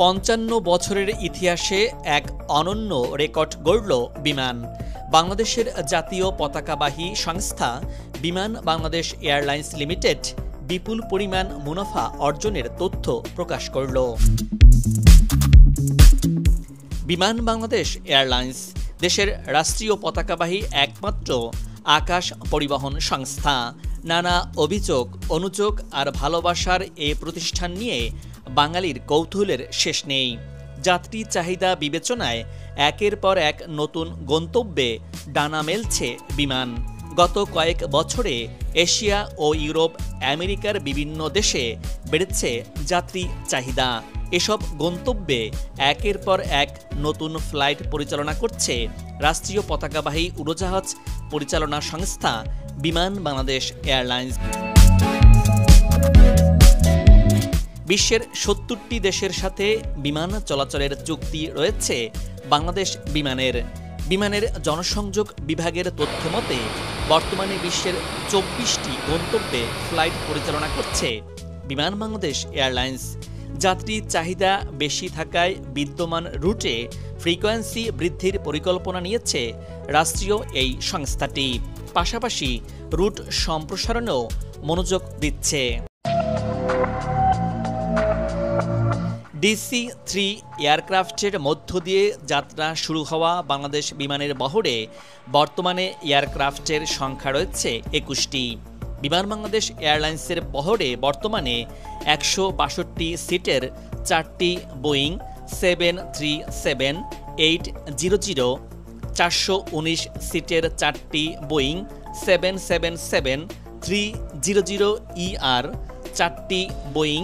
৫৫ বছরের ইতিহাসে এক অনন্য রেকর্ড গড়ল বিমান। বাংলাদেশের জাতীয় পতাকাবাহী সংস্থা বিমান বাংলাদেশ এয়ারলাইন্স লিমিটেড বিপুল পরিমাণ মুনাফা অর্জনের তথ্য প্রকাশ করল। বিমান বাংলাদেশ এয়ারলাইন্স দেশের রাষ্ট্রীয় পতাকাবাহী একমাত্র আকাশ পরিবহন সংস্থা। নানা অভিযোগ, অনুযোগ আর ভালোবাসার এই প্রতিষ্ঠান নিয়ে বাঙালির কৌতূহলের শেষ নেই। যাত্রী চাহিদা বিবেচনায় একের পর এক নতুন গন্তব্যে ডানা মেলছে বিমান। গত কয়েক বছরে এশিয়া ও ইউরোপ, আমেরিকার বিভিন্ন দেশে বেড়েছে যাত্রী চাহিদা। এসব গন্তব্যে একের পর এক নতুন ফ্লাইট পরিচালনা করছে রাষ্ট্রীয় পতাকাবাহী উড়োজাহাজ পরিচালনা সংস্থা বিমান বাংলাদেশ এয়ারলাইন্স। বিশ্বের ৭০টি দেশের সাথে বিমান চলাচলের চুক্তি রয়েছে বাংলাদেশ বিমানের জনসংযোগ বিভাগের তথ্য মতে বর্তমানে বিশ্বের ২৪টি গন্তব্যে ফ্লাইট পরিচালনা করছে বিমান বাংলাদেশ এয়ারলাইন্স। যাত্রী চাহিদা বেশি থাকায় বিদ্যমান রুটে ফ্রিকোয়েন্সি বৃদ্ধির পরিকল্পনা নিয়েছে রাষ্ট্রীয় এই সংস্থাটি। পাশাপাশি রুট সম্প্রসারণেও মনোযোগ দিচ্ছে। DC-3 এয়ারক্রাফটের মধ্য দিয়ে যাত্রা শুরু হওয়া বাংলাদেশ বিমানের বহরে বর্তমানে এয়ারক্রাফটের সংখ্যা রয়েছে ২১টি। বিমান বাংলাদেশ এয়ারলাইন্সের বহরে বর্তমানে ১৬২ সিটের 4টি বোয়িং 737-800, ৪১৯ সিটের 4টি বোয়িং 777-300ER, 4টি বোয়িং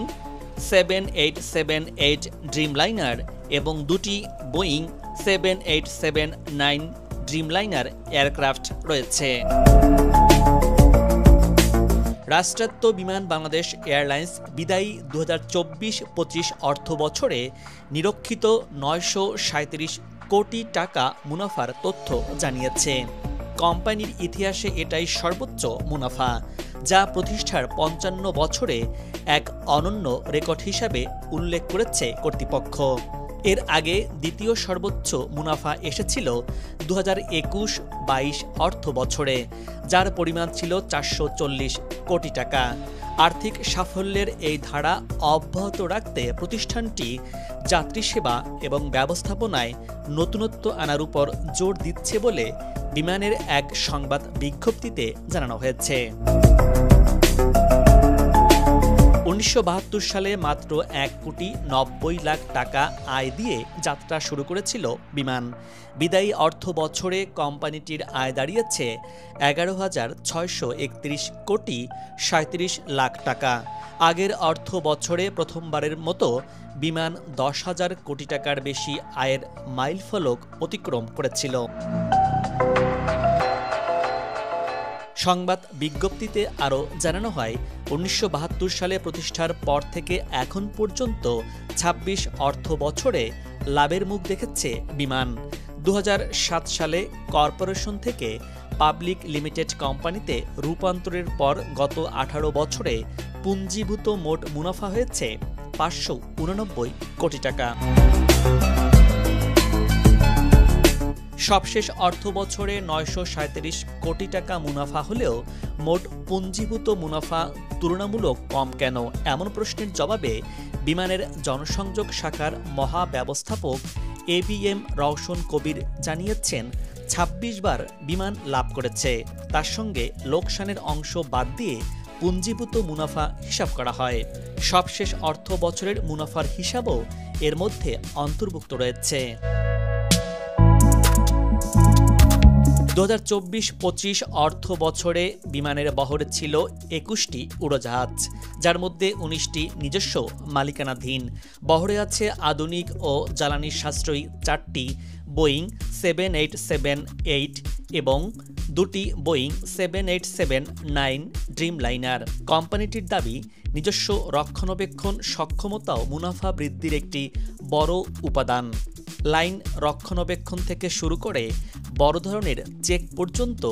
7878 ড্রিমলাইনার এবং 2টি বোয়িং 7879 ড্রিমলাইনার এয়ারক্রাফট রয়েছে। রাষ্ট্রায়ত্ত বিমান বাংলাদেশ এয়ারলাইন্স বিদায়ী ২০২৪-২৫ অর্থ বছরে নিরীক্ষিত ৯৩৭ কোটি টাকা মুনাফার তথ্য জানিয়েছে। কোম্পানির ইতিহাসে এটাই সর্বোচ্চ মুনাফা, যা প্রতিষ্ঠার ৫৫ বছরে এক অনন্য রেকর্ড হিসাবে উল্লেখ করেছে কর্তৃপক্ষ। এর আগে দ্বিতীয় সর্বোচ্চ মুনাফা এসেছিল ২০২১-২২ অর্থ বছরে, যার পরিমাণ ছিল ৪৪০ কোটি টাকা। আর্থিক সাফল্যের এই ধারা অব্যাহত রাখতে প্রতিষ্ঠানটি যাত্রী সেবা এবং ব্যবস্থাপনায় নতুনত্ব আনার উপর জোর দিচ্ছে বলে বিমানের এক সংবাদ বিজ্ঞপ্তিতে জানানো হয়েছে। ১৯৭২ সালে মাত্র ১,৯০,০০,০০০ টাকা আয় দিয়ে যাত্রা শুরু করেছিল বিমান। বিদায়ী অর্থ বছরে কোম্পানিটির আয় দাঁড়িয়েছে ১১,৬৩১ কোটি ৩৭ লাখ টাকা। আগের অর্থ বছরে প্রথমবারের মতো বিমান ১০,০০০ কোটি টাকার বেশি আয়ের মাইলফলক অতিক্রম করেছিল। সংবাদ বিজ্ঞপ্তিতে আরও জানানো হয়, ১৯৭২ সালে প্রতিষ্ঠার পর থেকে এখন পর্যন্ত ২৬ অর্থ বছরে লাভের মুখ দেখেছে বিমান। ২০০৭ সালে কর্পোরেশন থেকে পাবলিক লিমিটেড কোম্পানিতে রূপান্তরের পর গত ১৮ বছরে পুঞ্জীভূত মোট মুনাফা হয়েছে ৫৮৯ কোটি টাকা। সবশেষ অর্থ বছরে ৯৩৭ কোটি টাকা মুনাফা হলেও মোট পুঞ্জীভূত মুনাফা তুলনামূলক কম কেন, এমন প্রশ্নের জবাবে বিমানের জনসংযোগ শাখার মহাব্যবস্থাপক ABM রওশন কবির জানিয়েছেন, ২৬ বার বিমান লাভ করেছে। তার সঙ্গে লোকসানের অংশ বাদ দিয়ে পুঞ্জীভূত মুনাফা হিসাব করা হয়। সবশেষ অর্থ বছরের মুনাফার হিসাবও এর মধ্যে অন্তর্ভুক্ত রয়েছে। ২০২৪-২৫ অর্থ বছরে বিমানের বহরে ছিল ২১টি উড়োজাহাজ, যার মধ্যে ১৯টি নিজস্ব মালিকানাধীন। বহরে আছে আধুনিক ও জ্বালানি সাশ্রয়ী 4টি বোয়িং 7878 এবং 2টি বোয়িং 7879 ড্রিমলাইনার। কোম্পানিটির দাবি, নিজস্ব রক্ষণাবেক্ষণ সক্ষমতাও মুনাফা বৃদ্ধির একটি বড় উপাদান। লাইন রক্ষণাবেক্ষণ থেকে শুরু করে বড় ধরনের চেক পর্যন্ত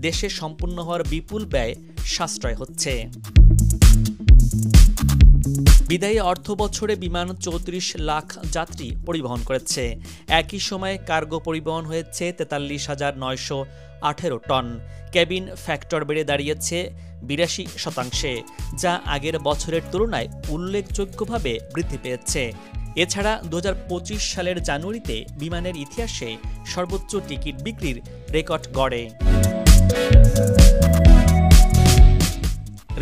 দেশে সম্পন্ন হওয়ার বিপুল ব্যয় সাশ্রয় হচ্ছে। বিদায়ী অর্থ বছরে বিমান ৩৪ লাখ যাত্রী পরিবহন করেছে। একই সময়ে কার্গো পরিবহন হয়েছে ৪৩,৯১৮ টন। কেবিন ফ্যাক্টর বেড়ে দাঁড়িয়েছে ৮২%, যা আগের বছরের তুলনায় উল্লেখযোগ্যভাবে বৃদ্ধি পেয়েছে। এছাড়া ২০২৫ সালের জানুয়ারিতে বিমানের ইতিহাসে সর্বোচ্চ টিকিট বিক্রির রেকর্ড গড়ে।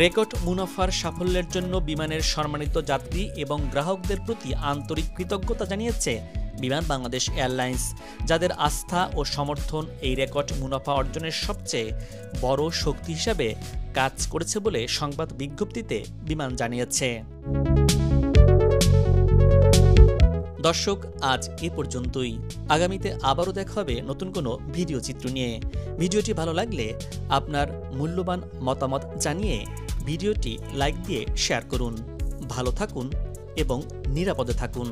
রেকর্ড মুনাফার সাফল্যের জন্য বিমানের সম্মানিত যাত্রী এবং গ্রাহকদের প্রতি আন্তরিক কৃতজ্ঞতা জানিয়েছে বিমান বাংলাদেশ এয়ারলাইন্স, যাদের আস্থা ও সমর্থন এই রেকর্ড মুনাফা অর্জনের সবচেয়ে বড় শক্তি হিসাবে কাজ করেছে বলে সংবাদ বিজ্ঞপ্তিতে বিমান জানিয়েছে। দর্শক, আজ এ পর্যন্তই। আগামীতে আবারও দেখা হবে নতুন কোনো ভিডিও চিত্র নিয়ে। ভিডিওটি ভালো লাগলে আপনার মূল্যবান মতামত জানিয়ে ভিডিওটি লাইক দিয়ে শেয়ার করুন। ভালো থাকুন এবং নিরাপদে থাকুন।